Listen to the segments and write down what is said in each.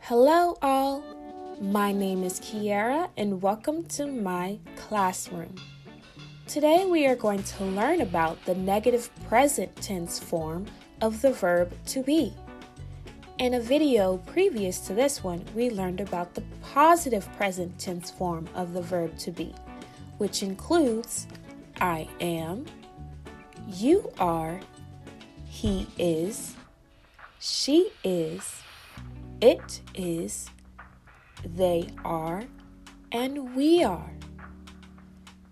Hello all, my name is Kiara and welcome to my classroom. Today we are going to learn about the negative present tense form of the verb to be. In a video previous to this one, we learned about the positive present tense form of the verb to be, which includes I am, you are, he is, she is, it is, they are, and we are.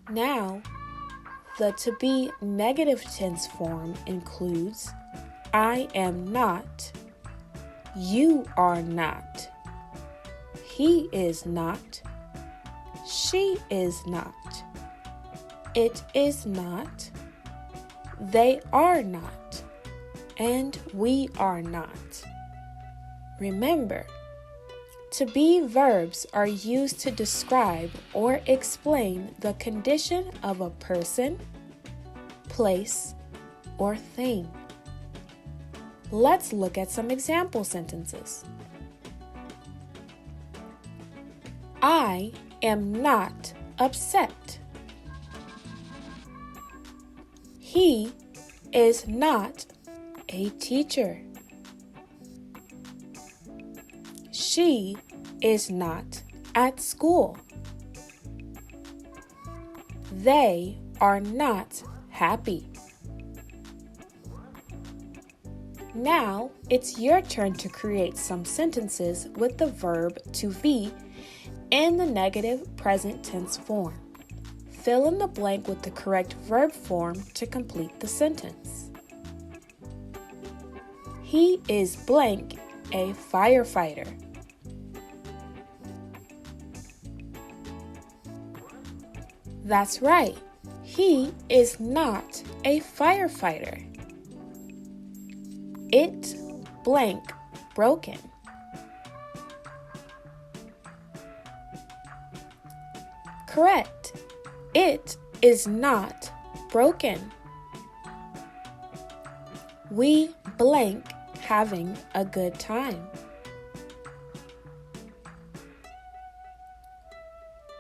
Now, the to be negative tense form includes I am not, you are not, he is not, she is not, it is not, they are not, and we are not. Remember, to be verbs are used to describe or explain the condition of a person, place, or thing. Let's look at some example sentences. I am not upset. He is not a teacher. She is not at school. They are not happy. Now, it's your turn to create some sentences with the verb to be in the negative present tense form. Fill in the blank with the correct verb form to complete the sentence. He is blank a firefighter. That's right, he is not a firefighter. It blank broken. Correct, it is not broken. We blank having a good time.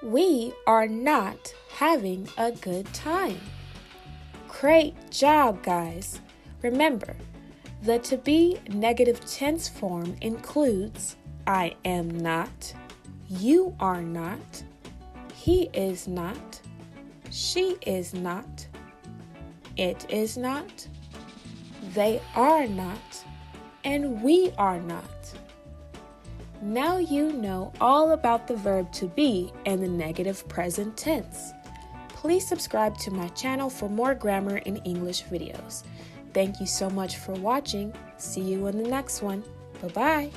We are not having a good time. Great job, guys. Remember, the to be negative tense form includes I am not, you are not, he is not, she is not, it is not, they are not, and we are not. Now you know all about the verb to be and the negative present tense. Please subscribe to my channel for more grammar and English videos. Thank you so much for watching. See you in the next one. Bye-bye.